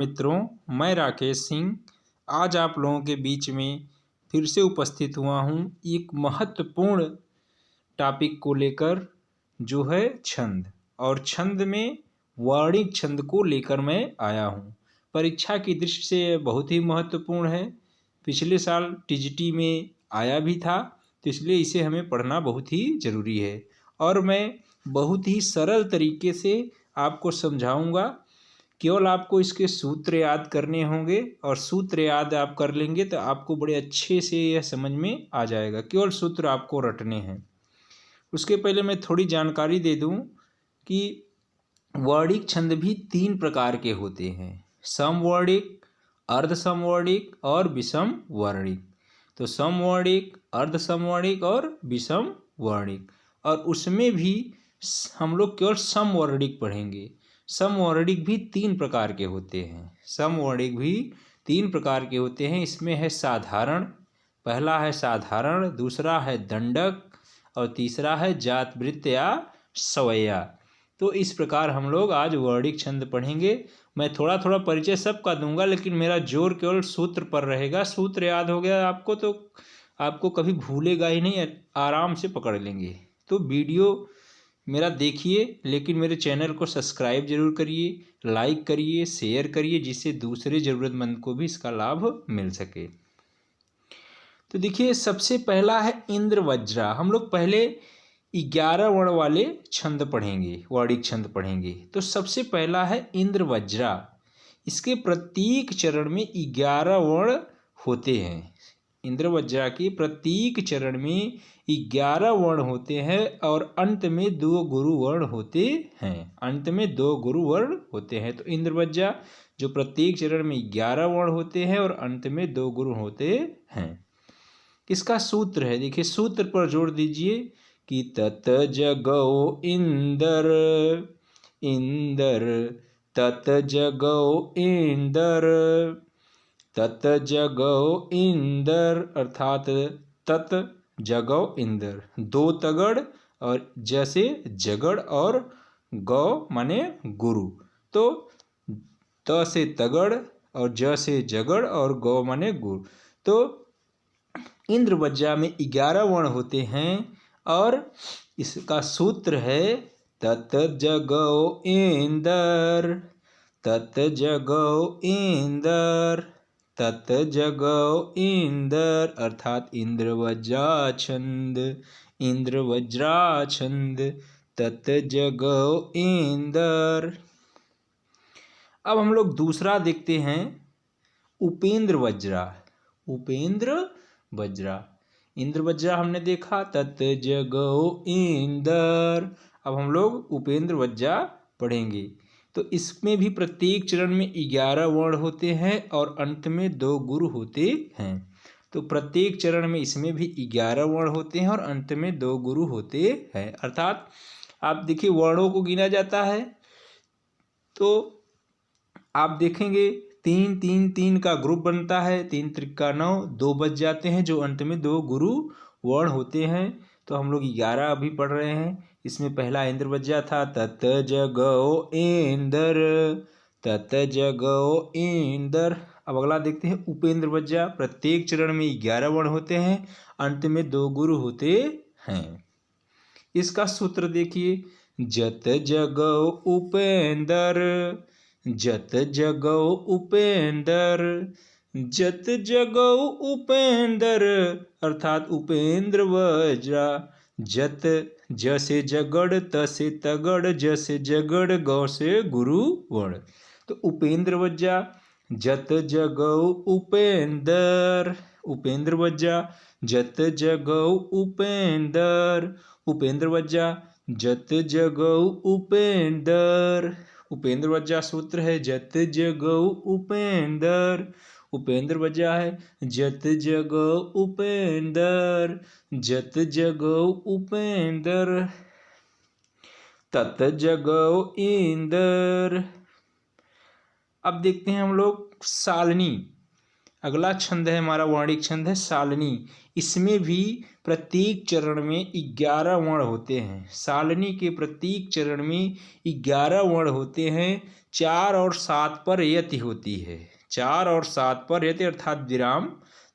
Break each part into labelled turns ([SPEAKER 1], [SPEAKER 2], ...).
[SPEAKER 1] मित्रों, मैं राकेश सिंह आज आप लोगों के बीच में फिर से उपस्थित हुआ हूँ एक महत्वपूर्ण टॉपिक को लेकर, जो है छंद। और छंद में वर्णिक छंद को लेकर मैं आया हूँ। परीक्षा की दृष्टि से यह बहुत ही महत्वपूर्ण है। पिछले साल टीजीटी में आया भी था, तो इसलिए इसे हमें पढ़ना बहुत ही ज़रूरी है। और मैं बहुत ही सरल तरीके से आपको समझाऊंगा। केवल आपको इसके सूत्र याद करने होंगे, और सूत्र याद आप कर लेंगे तो आपको बड़े अच्छे से यह समझ में आ जाएगा। केवल सूत्र आपको रटने हैं। उसके पहले मैं थोड़ी जानकारी दे दूं कि वर्णिक छंद भी 3 प्रकार के होते हैं: समवर्णिक, अर्ध समवर्णिक और विषम वर्णिक। तो समवर्णिक, अर्ध समवर्णिक और विषम वर्णिक। और उसमें भी हम लोग केवल समवर्णिक पढ़ेंगे। समवर्णिक भी 3 प्रकार के होते हैं। समवर्णिक भी 3 प्रकार के होते हैं। इसमें है साधारण, पहला है साधारण, दूसरा है दंडक और तीसरा है जातवृत्त या सवैया। तो इस प्रकार हम लोग आज वर्णिक छंद पढ़ेंगे। मैं थोड़ा थोड़ा परिचय सबका दूंगा, लेकिन मेरा जोर केवल सूत्र पर रहेगा। सूत्र याद हो गया आपको तो आपको कभी भूलेगा ही नहीं, आराम से पकड़ लेंगे। तो वीडियो मेरा देखिए, लेकिन मेरे चैनल को सब्सक्राइब जरूर करिए, लाइक करिए, शेयर करिए, जिससे दूसरे ज़रूरतमंद को भी इसका लाभ मिल सके। तो देखिए, सबसे पहला है इंद्र वज्रा। हम लोग पहले 11 वर्ण वाले छंद पढ़ेंगे, वर्णिक छंद पढ़ेंगे। तो सबसे पहला है इंद्र वज्रा। इसके प्रत्येक चरण में 11 वर्ण होते हैं। इंद्र वज्रा के प्रत्येक चरण में 11 वर्ण होते हैं और अंत में 2 गुरु वर्ण होते हैं। अंत में 2 गुरु वर्ण होते हैं। तो इंद्र वज्रा जो प्रत्येक चरण में 11 वर्ण होते हैं और अंत में 2 गुरु होते हैं। इसका सूत्र है, देखिए सूत्र पर जोड़ दीजिए कि तत जगौ इंदर, इंदर तत जगौ इंदर, तत जगौ इंदर अर्थात तत जगौ इंदर। 2 तगड़ और जैसे जगड़ और गौ माने गुरु। तो त से तगड़ और ज से जगड़ और गौ माने गुरु। तो इंद्र वज्रा में 11 वर्ण होते हैं और इसका सूत्र है तत जगौ इंदर, तत जगौ इंदर, तत जगौ इंदर अर्थात इंद्र वज्रा छंद, इंद्र वज्रा छंद, तत जगौ इंदर। अब हम लोग दूसरा देखते हैं, उपेंद्र वज्रा। उपेंद्र वज्रा, इंद्र वज्रा हमने देखा, तत जगौ इंदर। अब हम लोग उपेंद्र वज्रा पढ़ेंगे। तो इसमें भी प्रत्येक चरण में 11 वर्ण होते हैं और अंत में 2 गुरु होते हैं। तो प्रत्येक चरण में इसमें भी 11 वर्ण होते हैं और अंत में 2 गुरु होते हैं। अर्थात आप देखिए वर्णों को गिना जाता है, तो आप देखेंगे 3 3 3 का ग्रुप बनता है, 3 त्रिका 9, 2 बच जाते हैं जो अंत में 2 गुरु वर्ण होते हैं। तो हम लोग 11 अभी पढ़ रहे हैं। इसमें पहला इंद्र वज्रा था, तत जगौ इंदर, तत जगौ इंदर। अब अगला देखते हैं उपेंद्र वज्रा। प्रत्येक चरण में 11 वर्ण होते हैं, अंत में 2 गुरु होते हैं। इसका सूत्र देखिए, जत जगौ उपेंदर, जत जगौ उपेंदर, जत जगौ उपेंदर अर्थात उपेंद्र वज्रा। जत ज से जगड़, त से तगड़, ज से जगड़, गौ से गुरु वर्ण। तो उपेंद्र वज्रा, जत जगौ उपेंदर, उपेंद्र वज्रा, जत जगौ उपेंदर, उपेंद्र वज्रा, जत जगौ उपेंदर। उपेंद्र वज्रा सूत्र है जत जगौ उपेंदर। उपेंद्र वज्रा है जत जगौ उपेंदर, जत जगौ उपेंदर, तत जगौ इंदर। अब देखते हैं हम लोग सालनी। अगला छंद है हमारा वर्णिक छंद है सालनी। इसमें भी प्रत्येक चरण में 11 वर्ण होते हैं। सालनी के प्रत्येक चरण में 11 वर्ण होते हैं। 4 और 7 पर यति होती है। 4 और 7 पर यति अर्थात विराम,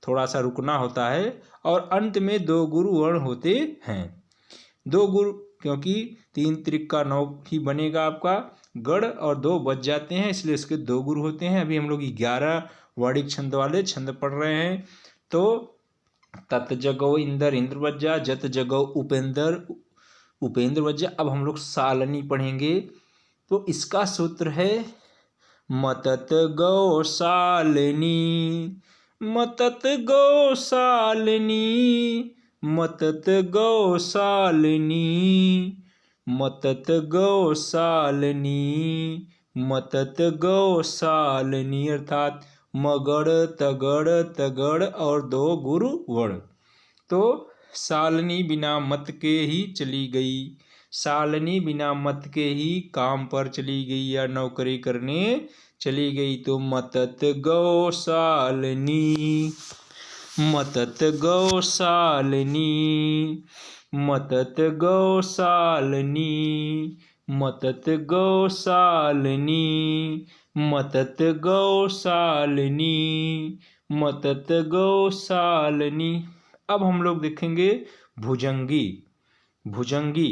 [SPEAKER 1] थोड़ा सा रुकना होता है। और अंत में 2 गुरु वर्ण होते हैं। 2 गुरु, क्योंकि 3 त्रिक का 9 ही बनेगा आपका। गढ़ और 2 बच जाते हैं, इसलिए इसके 2 गुरु होते हैं। अभी हम लोग 11 वर्णिक छंद वाले छंद पढ़ रहे हैं। तो तत जगो इंद्र, इंद्र बच जा। जत जगो उपेंद्र, उपेंद्र बच जा। अब हम लोग सालनी पढ़ेंगे। तो इसका सूत्र है मतत गौ सालनी, मतत गौ सालनी, मतत गौ सालनी, मतत गौ सालनी, मतत गौ सालनी अर्थात मगड़ तगड़ तगड़ और 2 गुरु वर्ण। तो सालनी बिना मत के ही चली गई, सालनी बिना मत के ही काम पर चली गई या नौकरी करने चली गई। तो मतत गौ सालनी, मतत गौ सालनी, मतत गौ सालनी, मतत गौ सालनी, मतत गौ सालनी, मतत गौ सालनी। अब हम लोग देखेंगे भुजंगी। भुजंगी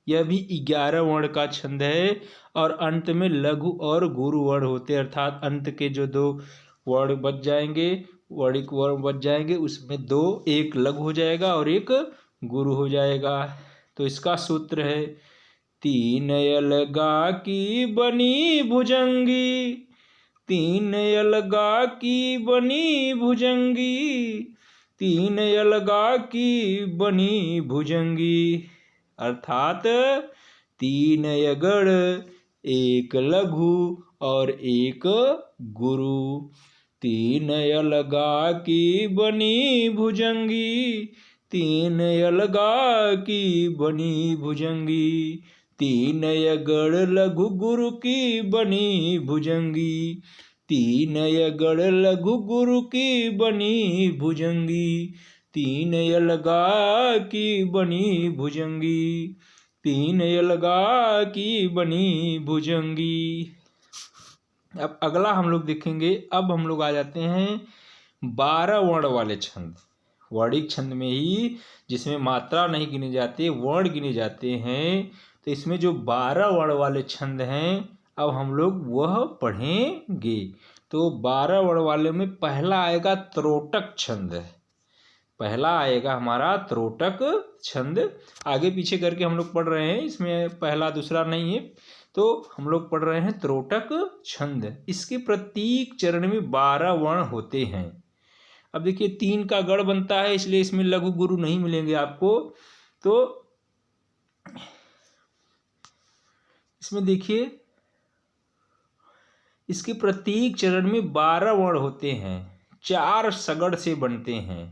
[SPEAKER 1] यह भी 11 वर्ण का छंद है और अंत में लघु और गुरु वर्ण होते हैं। अर्थात अंत के जो 2 वर्ण बच जाएंगे, वर्णिक वर्ण बच जाएंगे, उसमें 2, एक लघु हो जाएगा और एक गुरु हो जाएगा। तो इसका सूत्र है 3 अलगा की बनी भुजंगी, 3 अलगा की बनी भुजंगी, 3 अलगा की बनी भुजंगी अर्थात 3 अगड़, 1 लघु और 1 गुरु। 3 अलगा की बनी भुजंगी, 3 अलगा की बनी भुजंगी, 3 अगड़ लघु गुरु की बनी भुजंगी, 3 अगड़ लघु गुरु की बनी भुजंगी, 3 अलगा की बनी भुजंगी, 3 अलगा की बनी भुजंगी। अब अगला हम लोग देखेंगे। अब हम लोग आ जाते हैं 12 वर्ण वाले छंद। वर्णिक छंद में ही जिसमें मात्रा नहीं गिनी जाती, वर्ण गिने जाते हैं। तो इसमें जो 12 वर्ण वाले छंद हैं अब हम लोग वह पढ़ेंगे। तो 12 वर्ण वाले में पहला आएगा त्रोटक छंद। पहला आएगा हमारा त्रोटक छंद। आगे पीछे करके हम लोग पढ़ रहे हैं, इसमें पहला दूसरा नहीं है। तो हम लोग पढ़ रहे हैं त्रोटक छंद। इसके प्रत्येक चरण में 12 वर्ण होते हैं। अब देखिए 3 का गढ़ बनता है, इसलिए इसमें लघु गुरु नहीं मिलेंगे आपको। तो इसमें देखिए इसके प्रत्येक चरण में 12 वर्ण होते हैं। 4 सगड़ से बनते हैं,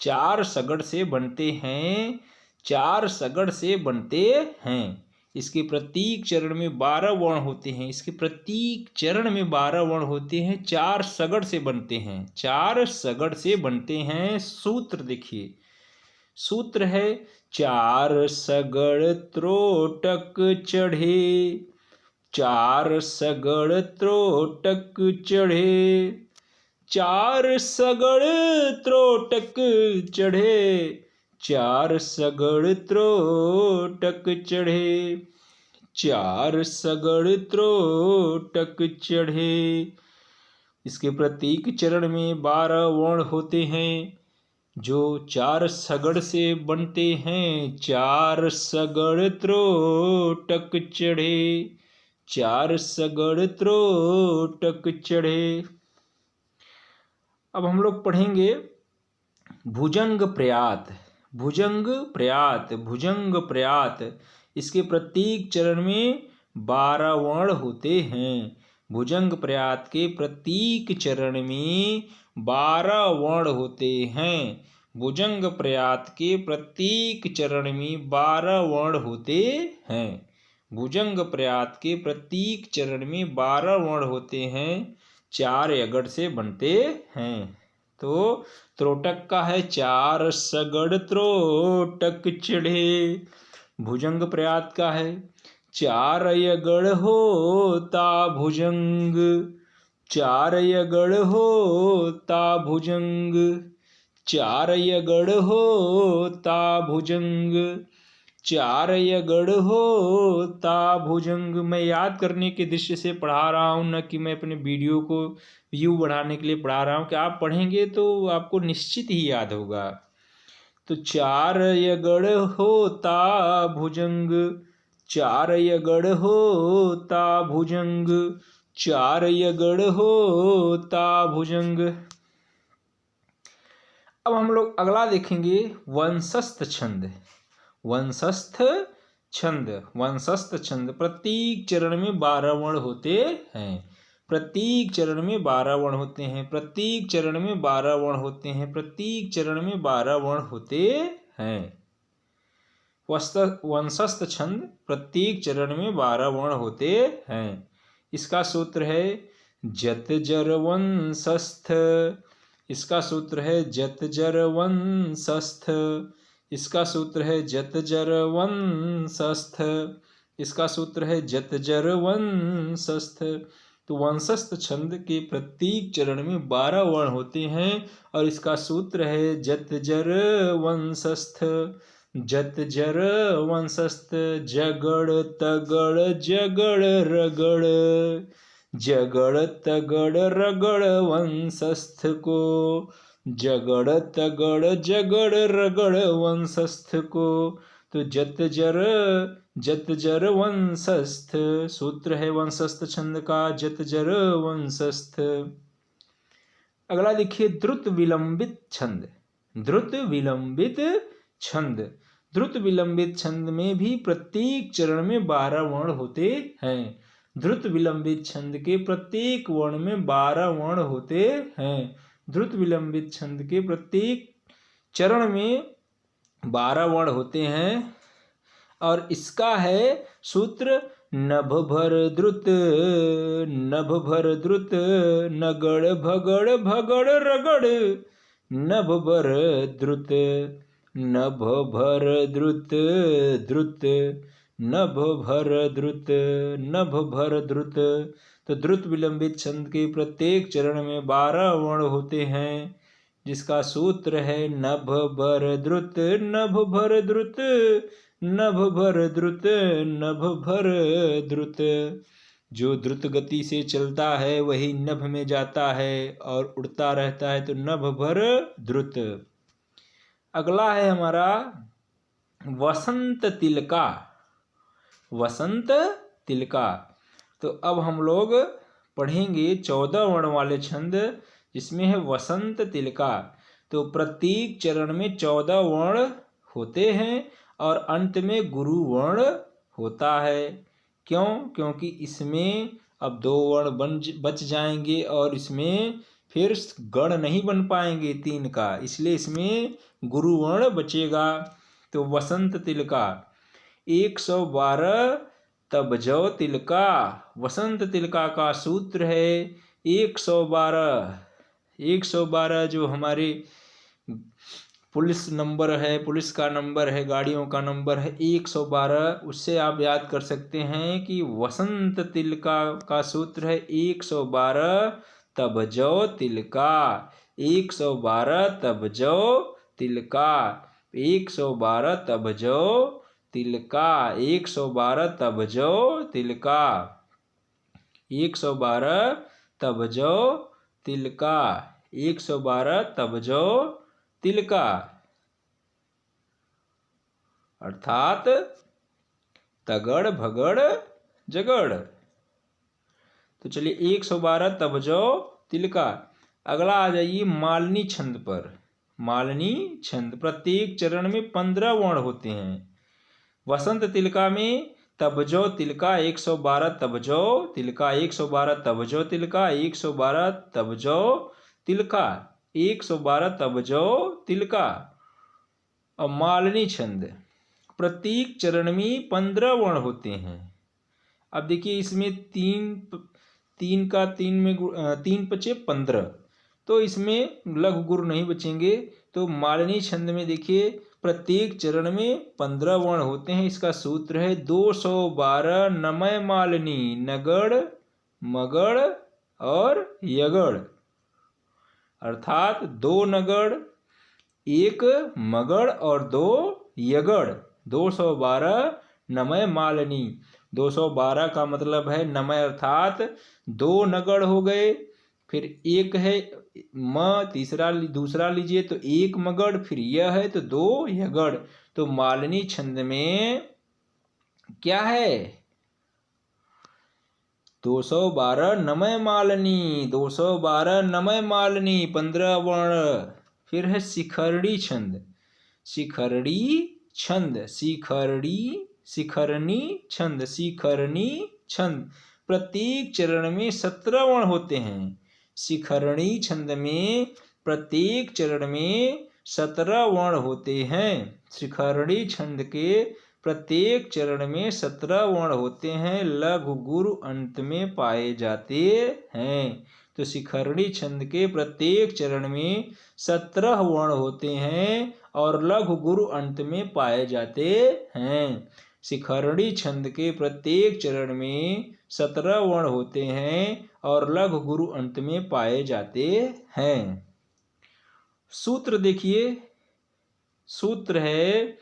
[SPEAKER 1] 4 सगड़ से बनते हैं, 4 सगड़ से बनते हैं। इसके प्रत्येक चरण में 12 वर्ण होते हैं। इसके प्रत्येक चरण में 12 वर्ण होते हैं। 4 सगड़ से बनते हैं, 4 सगड़ से बनते हैं। सूत्र देखिए, सूत्र है 4 सगड़ त्रोटक चढ़े, 4 सगड़ त्रोटक चढ़े, 4 सगड़ त्रोटक चढ़े, 4 सगड़ त्रोटक चढ़े, 4 सगड़ त्रोटक चढ़े। इसके प्रत्येक चरण में 12 वर्ण होते हैं जो 4 सगड़ से बनते हैं। 4 सगड़ त्रोटक चढ़े, 4 सगड़ त्रोटक चढ़े। अब हम लोग पढ़ेंगे भुजंग प्रयात। भुजंग प्रयात, भुजंग प्रयात। इसके प्रत्येक चरण में 12 वर्ण होते हैं। भुजंग प्रयात के प्रत्येक चरण में 12 वर्ण होते हैं। भुजंग प्रयात के प्रत्येक चरण में 12 वर्ण होते हैं। भुजंग प्रयात के प्रत्येक चरण में 12 वर्ण होते हैं। 4 यगड़ से बनते हैं। तो त्रोटक का है 4 सगड़ त्रोटक चढ़े। भुजंग प्रयात का है 4 यगड़ होता भुजंग। 4 यगड़ होता भुजंग। 4 यगड़ होता भुजंग। 4 यगड़ होता भुजंग। मैं याद करने के दृष्टि से पढ़ा रहा हूँ, न कि मैं अपने वीडियो को व्यू बढ़ाने के लिए पढ़ा रहा हूँ, कि आप पढ़ेंगे तो आपको निश्चित ही याद होगा। तो 4 यगड़ होता भुजंग। 4 यगड़ होता भुजंग। 4 यगड़ होता भुजंग। अब हम लोग अगला देखेंगे वंशस्थ छंद। वंशस्थ छंद। वंशस्थ छंद प्रत्येक चरण में 12 वर्ण होते हैं। प्रत्येक चरण में 12 वर्ण होते हैं। प्रत्येक चरण में 12 वर्ण होते हैं। प्रत्येक चरण में 12 वर्ण होते हैं। वंशस्थ छंद प्रत्येक चरण में 12 वर्ण होते हैं। इसका सूत्र है जत जर वंशस्थ। इसका सूत्र है जत जर वंशस्थ। इसका सूत्र है जत जर वंशस्थ। इसका सूत्र है जत जर वंशस्थ। तो वंशस्थ छंद के प्रत्येक चरण में 12 वर्ण होते हैं और इसका सूत्र है जत जर वंशस्थ। जत जर वंशस्थ। जगड़ तगड़ जगड़ रगड़। जगड़ तगड़ रगड़ वंशस्थ को। जगड़ तगड़ जगड़ रगड़ वंशस्थ को। तो जत जर वंशस्थ सूत्र है वंशस्थ छंद का, जत जर वंशस्थ। अगला देखिए द्रुत विलंबित छंद। द्रुत विलंबित छंद। द्रुत विलंबित छंद में भी प्रत्येक चरण में 12 वर्ण होते हैं। द्रुत विलंबित छंद के प्रत्येक वर्ण में 12 वर्ण होते हैं। द्रुत विलंबित छंद के प्रत्येक चरण में 12 वर्ण होते हैं और इसका है सूत्र नभ भर द्रुत। नभ भर द्रुत नगड़ भगड़ भगड़ रगड़। नभ भर द्रुत। नभ भर द्रुत द्रुत। नभ भर द्रुत। नभ भर द्रुत। तो द्रुत विलंबित छंद के प्रत्येक चरण में 12 वर्ण होते हैं जिसका सूत्र है नभ भर द्रुत। नभ भर द्रुत। नभ भर द्रुत। नभ भर द्रुत। जो द्रुत गति से चलता है वही नभ में जाता है और उड़ता रहता है, तो नभ भर द्रुत। अगला है हमारा वसंत तिलका। वसंत तिलका। तो अब हम लोग पढ़ेंगे 14 वर्ण वाले छंद जिसमें है वसंत तिलका। तो प्रत्येक चरण में 14 वर्ण होते हैं और अंत में गुरु वर्ण होता है। क्यों? क्योंकि इसमें अब 2 वर्ण बच जाएंगे और इसमें फिर गण नहीं बन पाएंगे 3 का, इसलिए इसमें गुरु वर्ण बचेगा। तो वसंत तिलका 112 तब जो तिलका। वसंत तिलका का सूत्र है 112। 112 जो हमारे पुलिस नंबर है, पुलिस का नंबर है, गाड़ियों का नंबर है 112, उससे आप याद कर सकते हैं कि वसंत तिलका का सूत्र है 112 तब जो तिलका। 112 तब जो तिलका। 112 तब जो तिलका। 112 तब जो तिलका। 112 तब जो तिलका। 112 तब जो तिलका, अर्थात तगड़ भगड़ जगड़। तो चलिए 112 तब जो तिलका। अगला आ जाइए मालनी छंद पर। मालनी छंद प्रत्येक चरण में 15 वर्ण होते हैं। वसंत तिलका में तब जो तिलका 112 तब जो तिलका। 112 तब जो तिलका। 112 तब जो तिलका। 112 तब जो तिलका। और मालनी छंद प्रत्येक चरण में 15 वर्ण होते हैं। अब देखिए इसमें 3 का 3 में 3 पचे 15, तो इसमें लघु गुरु नहीं बचेंगे। तो मालिनी छंद में देखिए प्रत्येक चरण में 15 वर्ण होते हैं। इसका सूत्र है 212 नमय मालिनी नगड़ मगड़ और यगड़, अर्थात 2 नगड़ 1 मगड़ और 2 यगड़, 212 नमय मालिनी। 212 का मतलब है नमय अर्थात 2 नगड़ हो गए, फिर एक है म दूसरा लीजिए तो 1 मगड़, फिर यह है तो 2 यगड़। तो मालिनी छंद में क्या है 212 नमय मालिनी, 212 नमय मालिनी 15 वर्ण। फिर है शिखरणी छंद, शिखरणी छंद, शिखरणी छंद, शिखरणी छंद। प्रत्येक चरण में 17 वर्ण होते हैं। शिखरणी छंद में प्रत्येक चरण में 17 वर्ण होते हैं। शिखरणी छंद के प्रत्येक चरण में 17 वर्ण होते हैं, लघु गुरु अंत में पाए जाते हैं। तो शिखरणी छंद के प्रत्येक चरण में 17 वर्ण होते हैं और लघु गुरु अंत में पाए जाते हैं। शिखरणी छंद के प्रत्येक चरण में 17 वर्ण होते हैं और लघु गुरु अंत में पाए जाते हैं। सूत्र देखिए, सूत्र है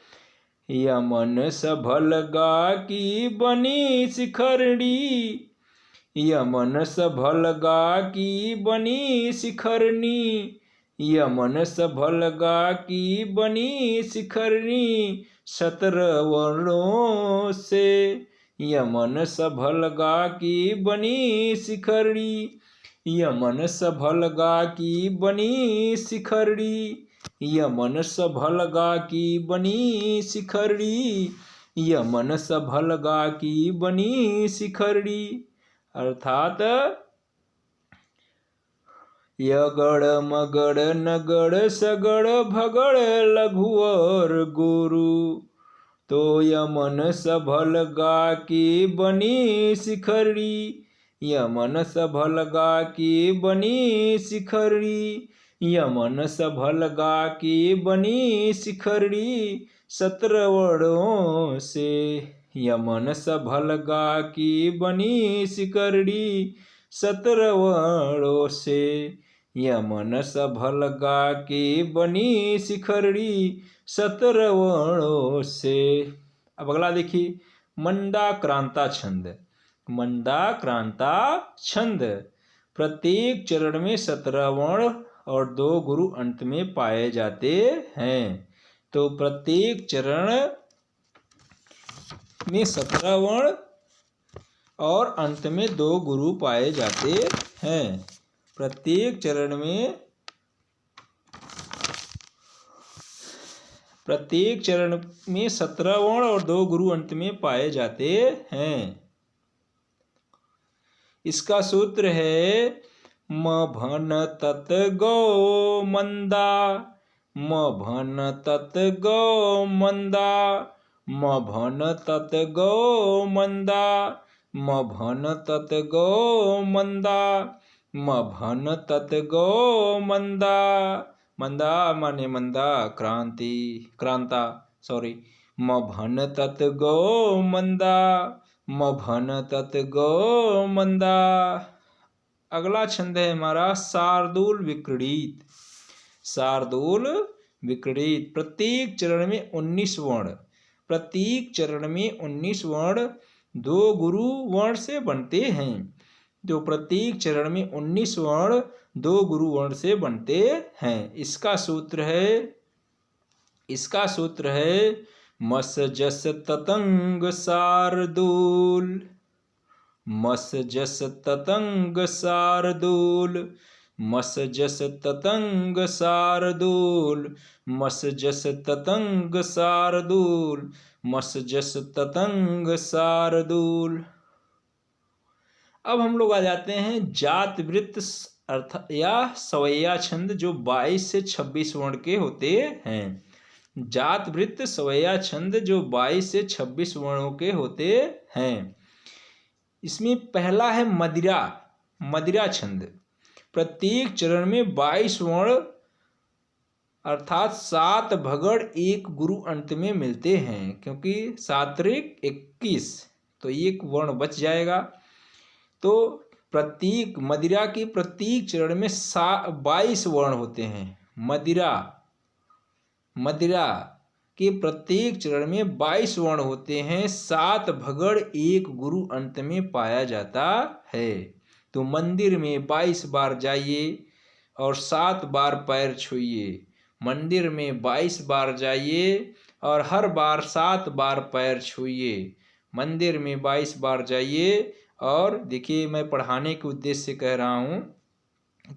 [SPEAKER 1] यमन सभल गा की बनी शिखरणी, यमन सभल गा की बनी शिखरणी, यमन सभल गा की बनी शिखरणी 17 वर्णों से, यमन सभल गा की बनी शिखरणी, यमन सभल गा की बनी शिखरणी, यमन सभल गा की बनी शिखरणी, यमन सभल गा की बनी शिखरणी, अर्थात यगड़ मगड़ नगड़ सगड़ भगड़ लघु और गुरु, तो यमन सभल गा की बनी शिखरणी, यमन सभल गा की बनी शिखरणी, यमन सभल गा की बनी शिखरणी 17 वर्णों से, यमन सभल गा की बनी शिखरणी 17 वर्णों से, यमन सभल गा की बनी शिखरणी 17 वर्णों से। अब अगला देखिए मंदाक्रांता छंद, मंदाक्रांता छंद प्रत्येक चरण में 17 वर्ण और 2 गुरु अंत में पाए जाते हैं। तो प्रत्येक चरण में 17 वर्ण और अंत में 2 गुरु पाए जाते हैं। प्रत्येक चरण में 17 वर्ण और 2 गुरु अंत में पाए जाते हैं। इसका सूत्र है म भन तत गौ मंदा, म भन तत गौ मंदा, म भन तत गौ मंदा, म भन तत गौ मंदा, म भन तत गौ मंदा, मंदा माने मंदा क्रांति क्रांता सॉरी, म भन तत गौ मंदा, म भन तत गौ मंदा। अगला छंद है हमारा शार्दूल विक्रीडित, शार्दूल विक्रीडित प्रत्येक चरण में 19 वर्ण, प्रत्येक चरण में 19 वर्ण 2 गुरु वर्ण से बनते हैं। जो प्रत्येक चरण में 19 वर्ण 2 गुरु वर्ण से बनते हैं। इसका सूत्र है मस जस ततंग शार्दूल, मस जस ततंग शार्दूल, मस जस ततंग शार्दूल, मस जस ततंग शार्दूल, मस जस ततंग शार्दूल। अब हम लोग आ जाते हैं जात वृत्त अर्थ या सवैया छंद जो 22 से 26 वर्ण के होते हैं। जात वृत्त सवैया छंद जो 22 से 26 वर्णों के होते हैं। इसमें पहला है मदिरा, मदिरा छंद। प्रत्येक चरण में 22 वर्ण अर्थात 7 भगड़ एक गुरु अंत में मिलते हैं, क्योंकि 7 त्रिक 21 तो एक वर्ण बच जाएगा। तो प्रत्येक मदिरा के प्रत्येक चरण में 22 वर्ण होते हैं। मदिरा के प्रत्येक चरण में 22 वर्ण होते हैं। 7 भगड़ एक गुरु अंत में पाया जाता है। तो मंदिर में 22 बार जाइए और 7 बार पैर छूइए। मंदिर में 22 बार जाइए और हर बार 7 बार पैर छूइए। मंदिर में 22 बार जाइए और देखिए, मैं पढ़ाने के उद्देश्य से कह रहा हूँ।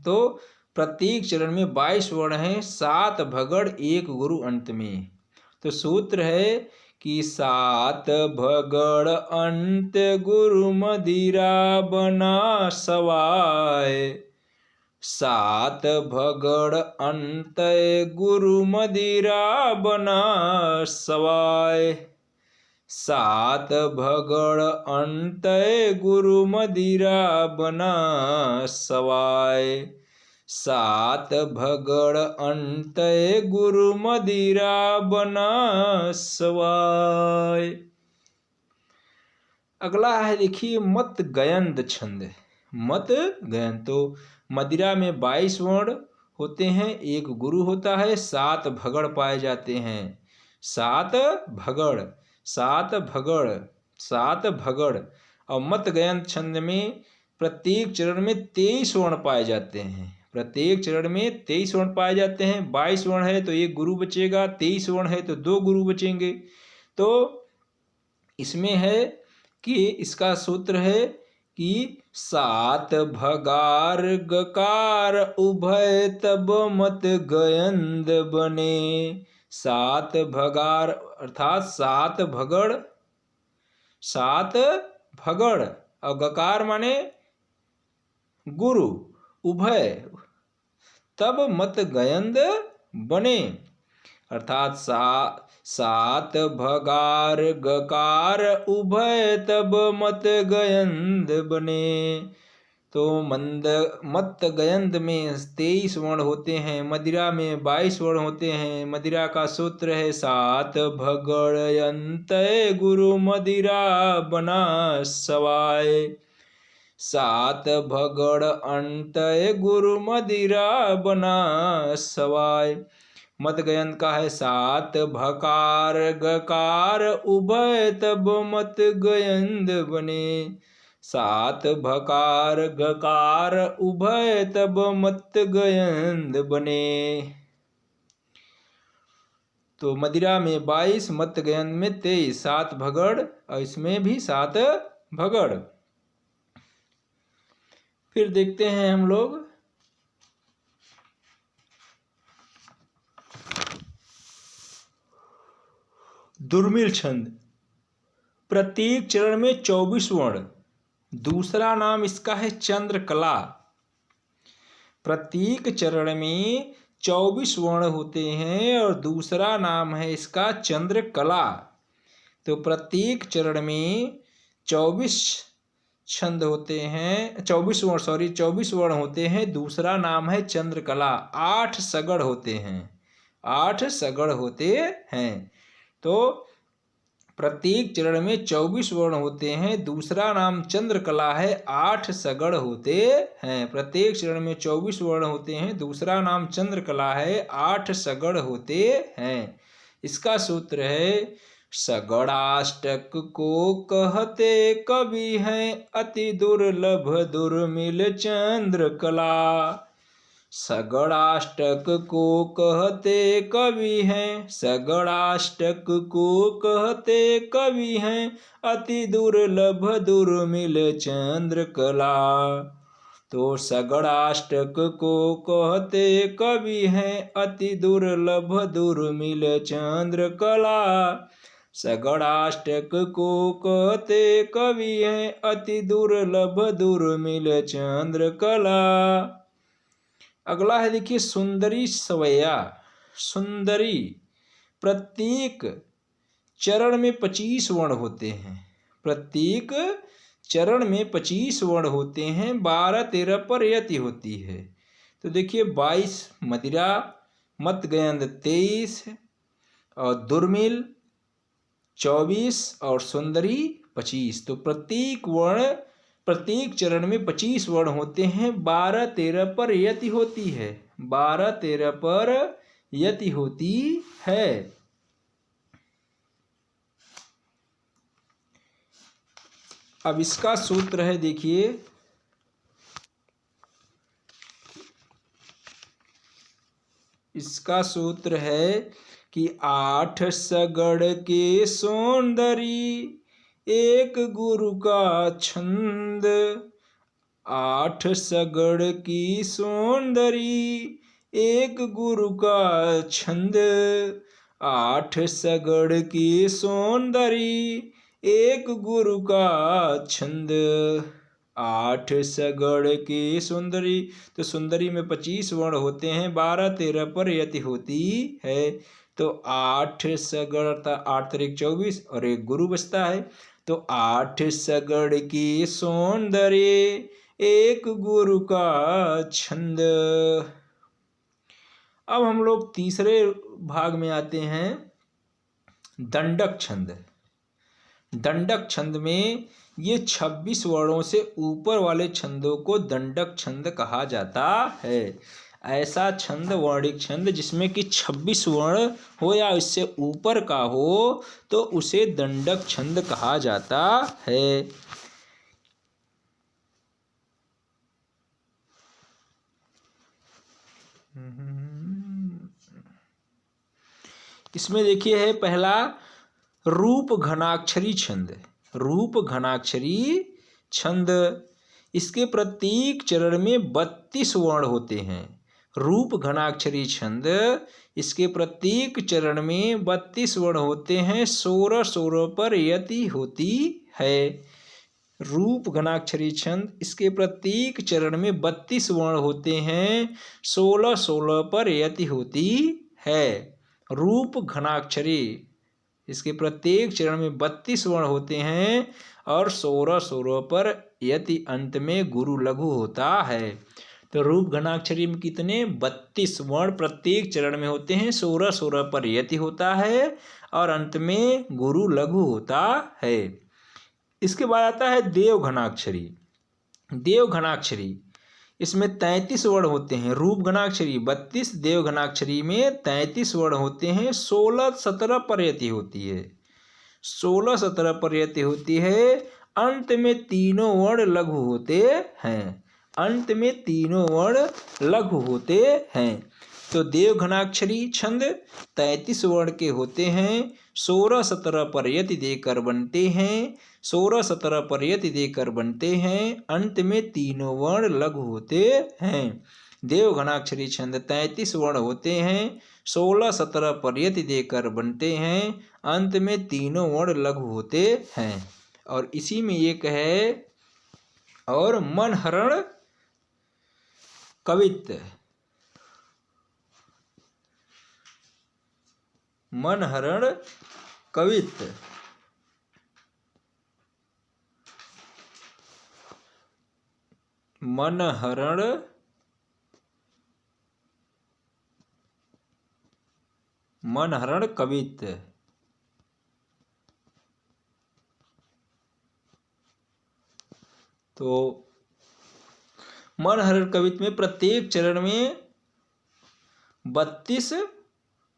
[SPEAKER 1] तो प्रत्येक चरण में 22 वर्ण हैं, 7 भगड़ एक गुरु अंत में। तो सूत्र है कि 7 भगड़ अंत गुरु मदिरा बना सवाय। 7 भगड़ अंत गुरु मदिरा बना सवाय। 7 भगड़ अंत गुरु मदिरा बना सवाय। 7 भगड़ अंत गुरु मदिरा बना सवाय। अगला है देखिए मत गयंद छंद। मत गयंद, तो मदिरा में 22 वर्ण होते हैं, एक गुरु होता है, 7 भगड़ पाए जाते हैं। 7 भगड़, 7 भगड़, 7 भगड़। और मत गयंद छंद में प्रत्येक चरण में 23 वर्ण पाए जाते हैं। प्रत्येक चरण में 23 वर्ण पाए जाते हैं। 22 वर्ण है तो एक गुरु बचेगा, 23 वर्ण है तो 2 गुरु बचेंगे। तो इसमें है कि इसका सूत्र है कि 7 भगार गकार उभय तब मत गयंद बने। 7 भगार अर्थात 7 भगड़, 7 भगड़ और गकार माने गुरु, उभय तब मत गयंद बने। अर्थात 7 भगार गकार उभय तब मत गयंद बने। तो मत गयंद में 23 वर्ण होते हैं, मदिरा में 22 वर्ण होते हैं। मदिरा का सूत्र है 7 भगड़ अंत गुरु मदिरा बना सवाय। 7 भगड़ अंत गुरु मदिरा बना सवाय। मत गयंद का है 7 भकार गकार उभय तब मत गयंद बने। 7 भकार गकार उभय तब मत गयंद बने। तो मदिरा में 22, मत गयंद में 23, 7 भगड़ और इसमें भी 7 भगड़। फिर देखते हैं हम लोग दुर्मिल छंद। प्रत्येक चरण में 24 वर्ण। दूसरा नाम इसका है चंद्रकला। प्रत्येक चरण में 24 वर्ण होते हैं और दूसरा नाम है इसका चंद्रकला। तो प्रत्येक चरण में 24 छंद होते हैं, 24 वर्ण होते हैं, दूसरा नाम है चंद्रकला। 8 सगड़ होते हैं, 8 सगड़ होते हैं। तो प्रत्येक चरण में 24 वर्ण होते हैं, दूसरा नाम चंद्रकला है, 8 सगड़ होते हैं। प्रत्येक चरण में 24 वर्ण होते हैं, दूसरा नाम चंद्रकला है, 8 सगड़ होते हैं। इसका सूत्र है सगड़ाष्टक को कहते कवि हैं, अति दुर्लभ दुर्मिल चंद्रकला। सगड़ाष्टक को कहते कवि हैं, सगड़ाष्टक को कहते कवि हैं, अति दुर्लभ दुर्मिल चंद्रकला। तो सगड़ाष्टक को कहते कवि हैं, अति दुर्लभ दुर्मिल चंद्रकला। सगड़ाष्टक को कहते कवि हैं, अति दुर्लभ दुर्मिल चंद्रकला। अगला है देखिए सुंदरी सवैया। सुंदरी प्रत्येक चरण में 25 वर्ण होते हैं। प्रत्येक चरण में 25 वर्ण होते हैं, 12-13 पर यति होती है। तो देखिए 22 मदिरा, मतगयंद 23 और दुर्मिल 24 और सुंदरी 25। तो प्रत्येक चरण में 25 वर्ण होते हैं, 12-13 पर यति होती है, 12-13 पर यति होती है। अब इसका सूत्र है, देखिए इसका सूत्र है कि 8 सगड़ के सौंदर्य, एक गुरु का छंद। 8 सगड़ की सौंदर्य, एक गुरु का छंद। 8 सगड़ की सौंदर्य, एक गुरु का छंद। 8 सगड़ की सुंदरी। तो सुंदरी में 25 वर्ण होते हैं, 12-13 पर यति होती है। तो 8 सगड़ 8 × 24 और एक गुरु बचता है। तो 8 सगड़ की सौंदर्य, एक गुरु का छंद। अब हम लोग तीसरे भाग में आते हैं, दंडक छंद। दंडक छंद में ये 26 वर्णों से ऊपर वाले छंदों को दंडक छंद कहा जाता है। ऐसा छंद, वर्णिक छंद जिसमें कि 26 वर्ण हो या इससे ऊपर का हो, तो उसे दंडक छंद कहा जाता है। इसमें देखिए है पहला रूप घनाक्षरी छंद। रूप घनाक्षरी छंद, इसके प्रत्येक चरण में 32 वर्ण होते हैं। रूप घनाक्षरी छंद, इसके प्रत्येक चरण में 32 वर्ण होते हैं, 16-16 पर यति होती है। रूप घनाक्षरी छंद, इसके प्रत्येक चरण में 32 वर्ण होते हैं, 16-16 पर यति होती है। रूप घनाक्षरी, इसके प्रत्येक चरण में 32 वर्ण होते हैं और 16-16 पर यति अंत में गुरु लघु होता है। तो रूप घनाक्षरी में कितने? 32 वर्ण प्रत्येक चरण में होते हैं, 16-16 पर यति होता है और अंत में गुरु लघु होता है। इसके बाद आता है देव घनाक्षरी। देव घनाक्षरी, इसमें 33 वर्ण होते हैं। रूप घनाक्षरी 32, देव घनाक्षरी में 33 वर्ण होते हैं, 16-17 पर यति होती है। 16-17 पर यति होती है। अंत में तीनों वर्ण लघु होते हैं। अंत में तीनों वर्ण लघु होते हैं। तो देव घनाक्षरी छंद 33 वर्ण के होते हैं, 16-17 पर यति देकर बनते हैं। 16-17 पर यति देकर बनते हैं, अंत में तीनों वर्ण लघु होते हैं। देव घनाक्षरी छंद 33 वर्ण होते हैं, 16-17 पर यति देकर बनते हैं, अंत में तीनों वर्ण लघु होते हैं। और इसी में एक है और मनहरण कवित्त। मनहरण कवित्त, मनहरण मनहरण कवित्त। तो मनहरण कवित्त में प्रत्येक चरण में 32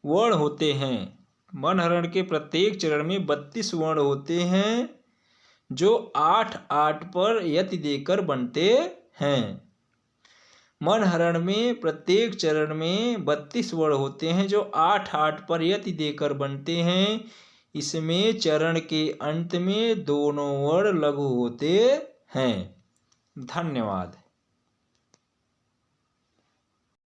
[SPEAKER 1] वर्ण होते हैं। मनहरण के प्रत्येक चरण में 32 वर्ण होते हैं, जो 8-8 पर यति देकर बनते हैं। मनहरण में प्रत्येक चरण में 32 वर्ण होते हैं, जो 8-8 पर यति देकर बनते हैं। इसमें चरण के अंत में दोनों वर्ण लघु होते हैं। धन्यवाद।